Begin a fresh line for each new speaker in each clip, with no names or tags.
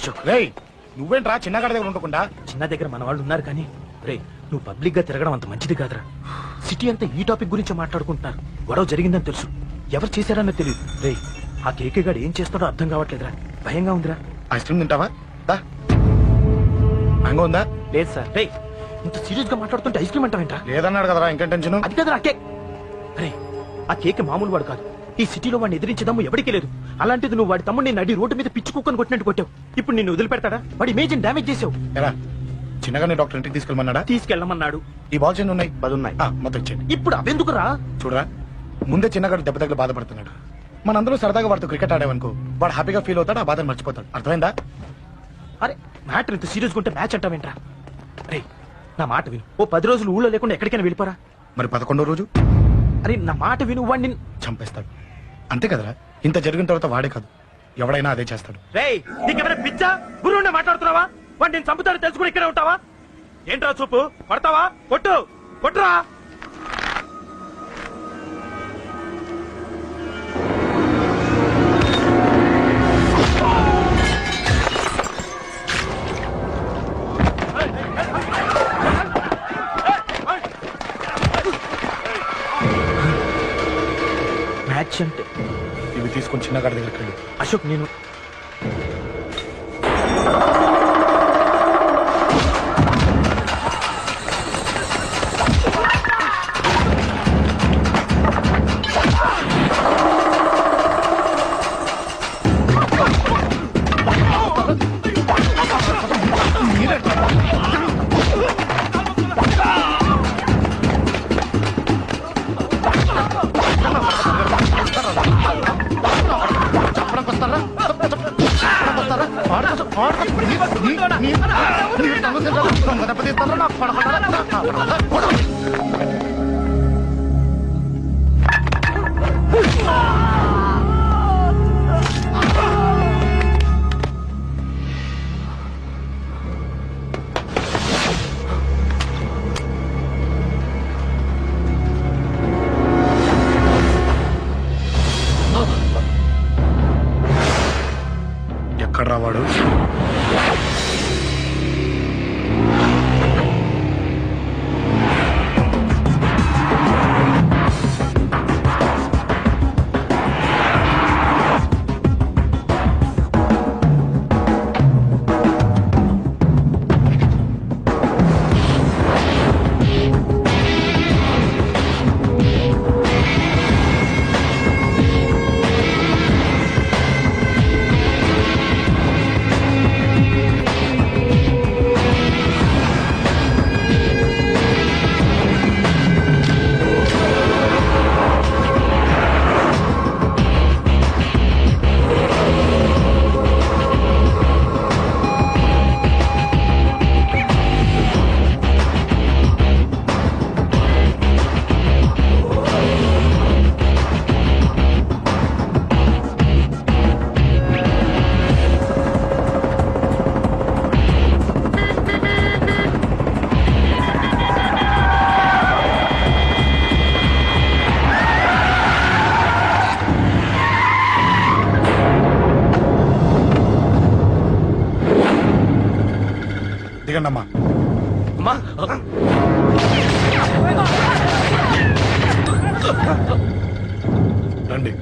అశోక్
రేయ్ నువ్వేంట్రా చిన్నగాడి దగ్గర ఉండకుండా?
చిన్న దగ్గర మన వాళ్ళు ఉన్నారు కానీ రే నువ్వు పబ్లిక్ గా తిరగడం అంత మంచిది కాదురా. సిటీ అంతా ఈ టాపిక్ గురించి మాట్లాడుకుంటున్నారు. గొడవ జరిగిందని తెలుసు, ఎవరు చేశారన్నది తెలియదు. రే ఆ కేకే గాడు ఏం చేస్తాడో అర్థం కావట్లేదురా, భయంగా ఉందిరా.
ఐస్ క్రీమ్ తింటావా? దా మ్యాంగో ఉందా?
లేదు సార్. రే ఇంత సీరియస్ గా మాట్లాడుతుంటే ఐస్ క్రీమ్ అంటావేంట్రా?
లేదన్నాడు కదరా, ఇంకేం టెన్షన్?
అది కదరా కేక్. రే ఆ కేక్ మామూలు వాడు కాదు. ఈ సిటీలో వాడిని ఎదిరించదమ్ము ఎవరికీ లేదు. అలాంటిది నువ్వు వాడి తమ్ముడిని నడి రోడ్డు మీద పిచ్చి కుక్కను కొట్టినట్టు కొట్టావు. ఇప్పుడు నిన్ను వదిలిపెడతాడా? వాడి ఇమేజ్ డ్యామేజ్ చేసావు.
ఎలా చిన్నగానే డాక్టర్ ఇంటికి తీసుకెళ్ళమన్నాడా?
తీసుకెళ్ళమన్నాడు.
ఈ బాల్స్ ఎన్ని ఉన్నాయి?
10 ఉన్నాయి.
మొత్తం ఇచ్చేయండి.
ఇప్పుడు అవెందుకురా?
చూడరా, ముందే చిన్నగాడు దెబ్బ తగిలి బాధపడుతున్నాడు. మనందరూ సరదాగా వాడితో క్రికెట్ ఆడేవనుకో, వాడు హ్యాపీగా ఫీల్ అవుతాడు, ఆ బాధను మర్చిపోతాడు. అర్థమైందా?
అరే మ్యాటర్ ఇంత సీరియస్ గా ఉంటే మ్యాచ్ అంటావేంట్రా? రే నా మాట విను. ఓ 10 రోజులు ఊళ్ళో లేకుండా ఎక్కడికైనా వెళ్ళిపోరా.
మరి 11వ రోజు?
అరే నా మాట విను, వాడిని
చంపేస్తాడు. అంతే కదరా, ఇంత జరిగిన తర్వాత వాడే కాదు ఎవడైనా అదే చేస్తాడు.
రే నీకెవరైనా పిచ్చా గురువుండే మాట్లాడుతున్నావా? వాడిని నేను చంపుతాను తెలుసుకుని ఇక్కడే ఉంటావా? ఏంట్రా చూపు, పడతావా? కొట్టు కొట్టురా. మ్యాచ్ అంటే
ఇవి తీసుకొని చిన్నగాడి దగ్గరికి వెళ్ళి.
అశోక్ నేను
ఎక్కడ రావాడు? దిగండమ్మా.
అమ్మా
రండి.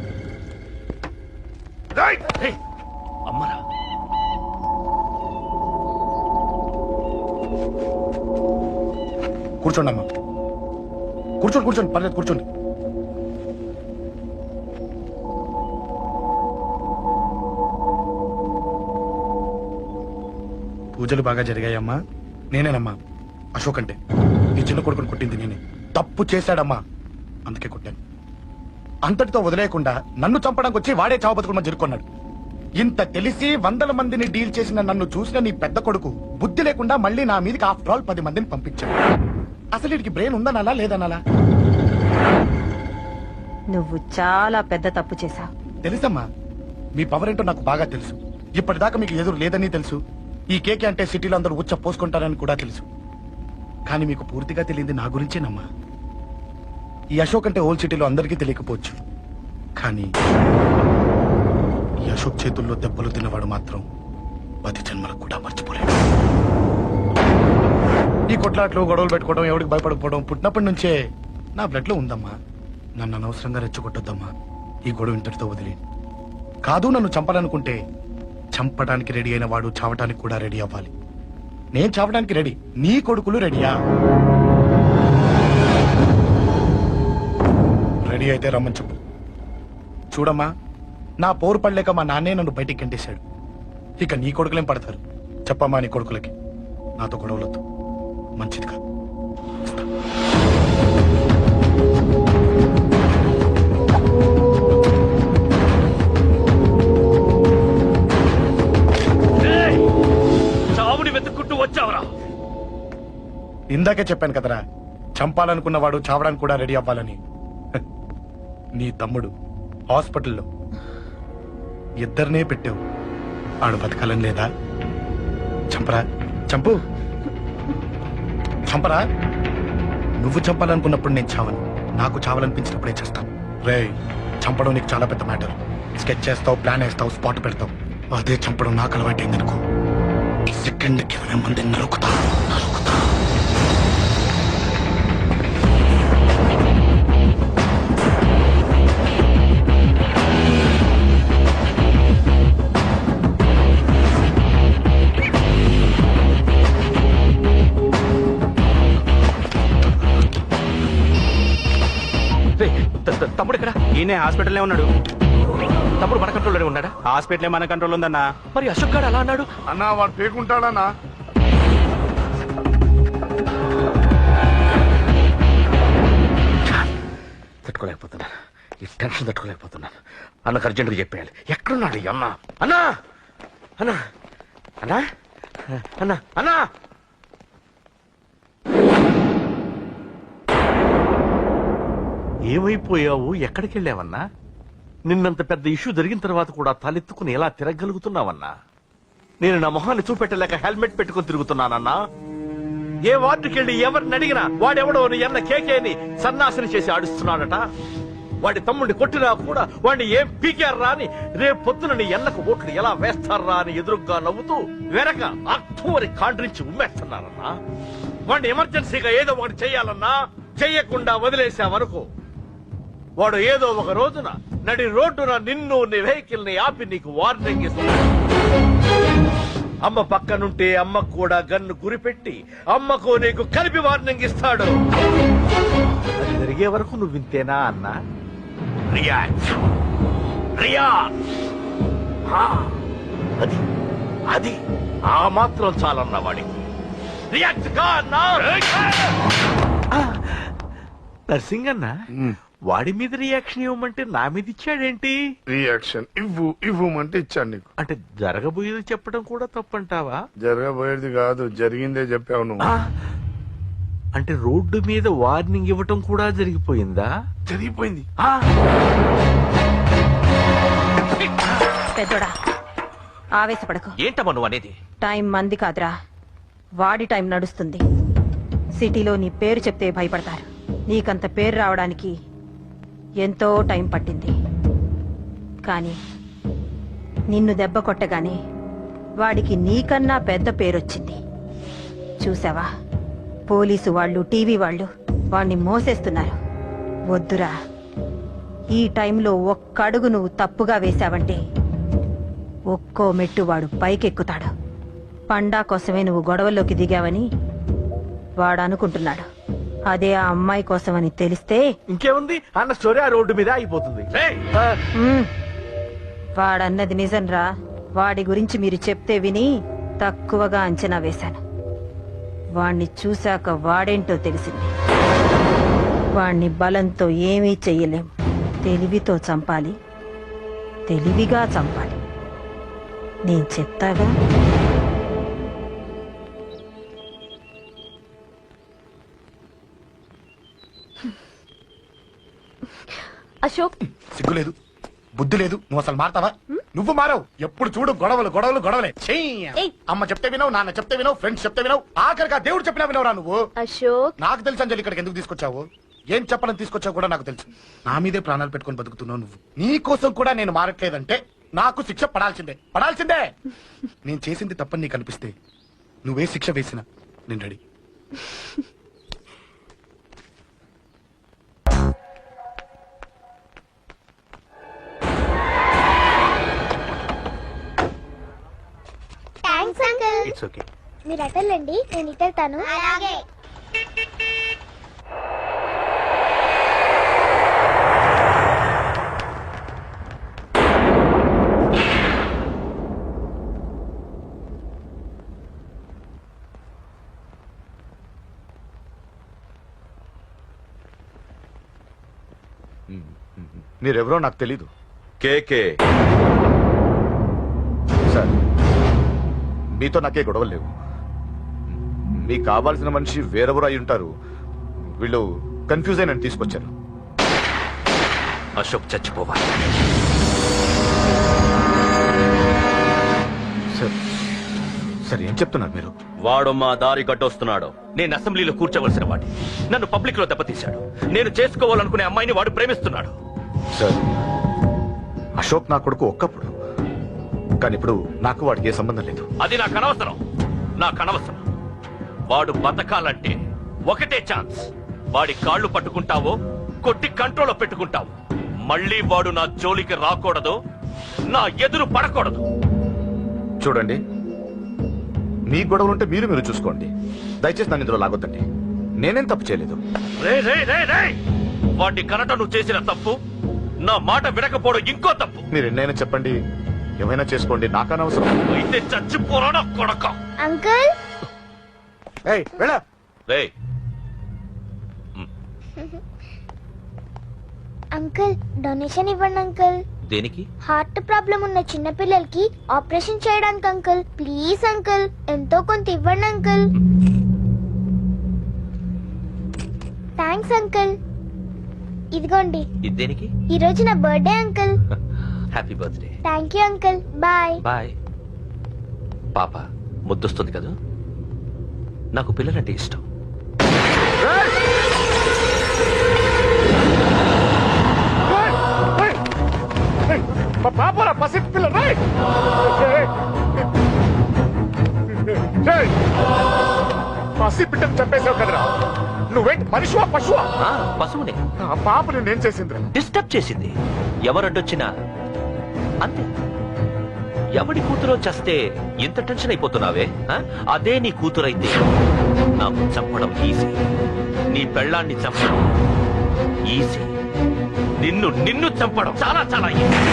అమ్మరా
కూర్చోండి అమ్మా, కూర్చోండి కూర్చోండి, పర్లేదు కూర్చోండి. పూజలు బాగా జరిగాయమ్మా? నేనేనమ్మా అశోక్ అంటే. ఈ చిన్న కొడుకుని కొట్టింది నేనే. తప్పు చేశాడమ్మా, అందుకే కొట్టాను. అంతటితో వదిలేయకుండా నన్ను చంపడానికి వచ్చి వాడే చావు బతుకుని జరుపుకున్నాడు. ఇంత తెలిసి 100 మందిని డీల్ చేసిన నన్ను చూసిన నీ పెద్ద కొడుకు బుద్ధి లేకుండా మళ్ళీ నా మీదకి ఆఫ్టర్ ఆల్ 10 మందిని పంపించాడు. అసలు వీడికి బ్రెయిన్ ఉందనాలా లేదనాలా?
నువ్వు చాలా పెద్ద తప్పు చేశావు.
తెలుసమ్మా, మీ పవర్ ఏంటో నాకు బాగా తెలుసు. ఇప్పటిదాకా మీకు ఎదురు లేదని తెలుసు. ఈ కేకే అంటే సిటీలో అందరూ ఉచ్చ పోసుకుంటారని కూడా తెలుసు. కానీ మీకు పూర్తిగా తెలియంది నా గురించేనమ్మా. ఈ అశోక్ అంటే ఓల్డ్ సిటీలో అందరికీ తెలియకపోవచ్చు, కానీ ఈ అశోక్ చేతుల్లో దెబ్బలు తిన్నవాడు మాత్రం 10 జన్మలకు కూడా మర్చిపోలేదు. ఈ కొట్లాట్లు గొడవలు పెట్టుకోవడం, ఎవరికి భయపడకపోవడం పుట్టినప్పటి నుంచే నా బ్లడ్ లో ఉందమ్మా. నన్ను అనవసరంగా రెచ్చగొట్టొద్దమ్మా. ఈ గొడవ ఇంతటితో వదిలే. కాదు, నన్ను చంపాలనుకుంటే చంపడానికి రెడీ అయిన వాడు చావటానికి కూడా రెడీ అవ్వాలి. నేను చావడానికి రెడీ, నీ కొడుకులు రెడీయా? రెడీ అయితే రమ్మని చెప్పు. చూడమ్మా, నా పోరు పడలేక మా నాన్నే నన్ను బయటికి గంటేశాడు. ఇక నీ కొడుకులేం పడతారు? చెప్పమ్మా నీ కొడుకులకి నాతో గొడవలొద్దు, మంచిది కాదు.
చావుని వెతుక్కుంటూ వచ్చావరా?
ఇందాకే చెప్పాను కదరా, చంపాలనుకున్నవాడు చావడానికి కూడా రెడీ అవ్వాలని. నీ తమ్ముడు హాస్పిటల్లో ఇద్దరినే పెట్టావు. ఆడు బతకాలని లేదా? చంపరా, చంపు, చంపరా. నువ్వు చంపాలనుకున్నప్పుడు నేను చావను, నాకు చావాలనిపించినప్పుడే చేస్తాను. రే, చంపడం నీకు చాలా పెద్ద మ్యాటర్. స్కెచ్ చేస్తావు, ప్లాన్ వేస్తావు, స్పాట్ పెడతావు. అదే చంపడం నాకు అలవాటైందనుకో, సెకండ్కి 20 మందిని నరుకుతా.
తమ్ముడు ఇక్కడ?
ఈయనే హాస్పిటల్లో ఉన్నాడు.
తమ్ముడు మన కంట్రోల్లోనే ఉన్నాడా?
హాస్పిటలే మన కంట్రోల్ ఉందన్నా.
మరి అశోక్ గారు అలా అన్నాడు?
అన్నా వాడు పేకుంటాడన్నా.
తట్టుకోలేకపోతున్నాను, ఈ టెన్షన్ తట్టుకోలేకపోతున్నాను. అన్నకు అర్జెంటుగా చెప్పేయాలి. ఎక్కడున్నాడు ఈ అన్న? అన్నా, అన్నా, అన్నా, అన్నా, అన్నా. ఏమైపోయావు? ఎక్కడికి వెళ్ళావన్నా? నిన్నంత పెద్ద ఇష్యూ జరిగిన తర్వాత కూడా తలెత్తుకుని ఎలా తిరగలుగుతున్నావన్నా? నేను నా మొహాన్ని చూపెట్టలేక హెల్మెట్ పెట్టుకుని తిరుగుతున్నానన్నా. ఏ వార్డుకి వెళ్ళి ఎవరిని అడిగినా వాడెవడో నీ అన్న కేకేని సన్నాసిని చేసి ఆడిస్తున్నాడట. వాడి తమ్ముడిని కొట్టినా కూడా వాడిని ఏం పీకారా అని రేపు పొద్దున నీ ఎన్నకు ఓట్లు ఎలా వేస్తారా అని ఎదురుగ్గా నవ్వుతూ వెనక అక్టోబరి కాండ్రించి ఉమ్మేస్తున్నారన్నా. వాడిని ఎమర్జెన్సీగా ఏదో ఒకటి చెయ్యాలన్నా, చెయ్యకుండా వదిలేసావనుకో, వాడు ఏదో ఒక రోజున నడి రోడ్డున నిన్ను, నీ వెహికల్ ని ఆపి నీకు వార్నింగ్ ఇస్తాడు. అమ్మ పక్కనుంటే అమ్మకు కూడా గన్ను గురిపెట్టి అమ్మకు నీకు కలిపి వార్నింగ్ ఇస్తాడు. అది జరిగే వరకు నువ్వు వింతేనా అన్నా? React, react. అది అది ఆ మాత్రం చాలన్నా వాడికి. రియాక్ట్ కా అన్నా? నర్సింగ్ అన్నా, వాడి మీద రియాక్షన్ ఇవ్వమంటే నా మీద ఇచ్చాడేంటి?
రియాక్షన్ ఇవ్వమంటే ఇచ్చాను నీకు.
అంటే జరగబోయేది చెప్పడం కూడా తప్పంటావా?
జరగబోయేది కాదు, జరిగిందే చెప్పావు నువ్వు.
అంటే రోడ్డు మీద వార్నింగ్ ఇవ్వటం కూడా జరిగిపోయిందా?
జరిగిపోయింది.
పెద్దోడా, ఆవేశపడకు.
ఏంటమ్మా నువ్వు అనేది?
టైం మంది కాదురా, వాడి టైం నడుస్తుంది. సిటీలో నీ పేరు చెప్తే భయపడతారు. నీకంత పేరు రావడానికి ఎంతో టైం పట్టింది. కానీ నిన్ను దెబ్బ కొట్టగానే వాడికి నీకన్నా పెద్ద పేరొచ్చింది. చూసావా, పోలీసు వాళ్ళు, టీవీ వాళ్ళు వాణ్ణి మోసేస్తున్నారు. వద్దురా, ఈ టైంలో ఒక్కడుగు నువ్వు తప్పుగా వేశావంటే ఒక్కో మెట్టు వాడు పైకెక్కుతాడు. పండా కోసమే నువ్వు గొడవల్లోకి దిగావని వాడు అనుకుంటున్నాడు. అదే ఆ అమ్మాయి కోసమని తెలిస్తే
ఇంకేముంది, అన్న స్టోరీ ఆ రోడ్డు మీద అయిపోతుంది.
వాడన్నది నిజంరా. వాడి గురించి మీరు చెప్తే విని తక్కువగా అంచనా వేశాను. వాణ్ణి చూశాక వాడేంటో తెలిసింది. వాణ్ణి బలంతో ఏమీ చెయ్యలేం. తెలివితో చంపాలి, తెలివిగా చంపాలి. నేను చెప్తాగా.
అశోక్,
సిగ్గు లేదు, బుద్ధి లేదు. నువ్వు అసలు మారతావా? నువ్వు మారవు. ఎప్పుడు చూడు గొడవలు గొడవలు గొడవలే.
ఏయ్.
అమ్మ చెప్తే వినవు, నాన్న చెప్తే వినవు, ఫ్రెండ్స్ చెప్తే వినవు, ఆఖరిగా దేవుడు చెప్పినా వినవురా నువ్వు.
అశోక్,
నాకు తెలుసు అంజలి ఇక్కడికి ఎందుకు తీసుకొచ్చావు, ఏం చెప్పాలని తీసుకొచ్చావు కూడా నాకు తెలుసు. నా మీదే ప్రాణాలు పెట్టుకొని బతుకుతున్నావు నువ్వు. నీ కోసం కూడా నేను మారట్లేదంటే నాకు శిక్ష పడాల్సిందే పడాల్సిందే. నేను చేసింది తప్పని నీకు అనిపిస్తే నువ్వే శిక్ష వేసినా నేను ready.
Thanks uncle.
It's okay.
మీరు అటెళ్ళండి, నేను ఇటెళ్తాను. అలాగే.
మీరెవరో నాకు తెలీదు.
కేకే
సార్, మీతో నాకే గొడవలు లేవు. మీకు కావాల్సిన మనిషి వేరెవరో అయి ఉంటారు. వీళ్ళు కన్ఫ్యూజ్ అయి నన్ను తీసుకొచ్చారు.
అశోక్ చచ్చిపోవాలి.
సార్ సార్ ఏం చెప్తున్నారు మీరు?
వాడు మా దారి కట్టొస్తున్నాడు. నేను అసెంబ్లీలో కూర్చోవలసిన వాడి నన్ను పబ్లిక్ లో దెబ్బతీశాడు. నేను చేసుకోవాలనుకునే అమ్మాయిని వాడు ప్రేమిస్తున్నాడు.
సార్, అశోక్ నా కొడుకు ఒక్కప్పుడు, కానీ ఇప్పుడు నాకు వాడికి ఏ సంబంధం లేదు.
అది నాకు అనవసరం. వాడు బతకాలంటే ఒకటే ఛాన్స్. వాడి కాళ్ళు పట్టుకుంటావో కొట్టి కంట్రోల్లో పెట్టుకుంటావు. మళ్ళీ వాడు నా జోలికి రాకూడదు, నా ఎదురు పడకూడదు.
చూడండి, మీ గొడవలుంటే మీరు చూసుకోండి. దయచేసి నన్ను ఇందులో లాగొద్దండి. నేనేం తప్పు చేయలేదు.
వాడిని కనట నువ్వు చేసిన తప్పు, నా మాట వినకపోవడం ఇంకో తప్పు.
మీరు ఎన్నైనా చెప్పండి, ఏమైనా చేసుకోండి, నాకు అనవసరం.
అయితే చచ్చిపోరా నా కొడక.
అంకుల్
ఏయ్, వెళ్ళ.
రేయ్,
అంకుల్ డొనేషన్ ఇవ్వండి అంకుల్.
దేనికి?
హార్ట్ ప్రాబ్లం ఉన్న చిన్న పిల్లలకి ఆపరేషన్ చేయడానికి అంకుల్. ప్లీజ్ అంకుల్, ఎంతో కొంత ఇవ్వండి అంకుల్. Thanks uncle. ఇదిగోండి,
ఇది దేనికి?
ఈ రోజు నా birthday uncle.
Happy birthday.
Thank you uncle. Bye.
Bye. పాప ముద్దొస్తుంది కదా, నాకు పిల్లలంటే ఇష్టం.
పాపరా పసి పిల్ల. పసి బిడ్డను చంపేశావు కదరా. నువ్వేంటి మనిషివా పశువా?
పశువునే.
ఆ పాపని నేను చేసిందిరా.
డిస్టర్బ్ చేసింది. ఎవరడ్డొచ్చినా అంతే. ఎవడి కూతురో చస్తే ఎంత టెన్షన్ అయిపోతున్నావే? అదే నీ కూతురైతే నాకు చంపడం ఈజీ. నీ పెళ్ళాన్ని చంపడం ఈజీ. నిన్ను చంపడం చాలా చాలా ఈజీ.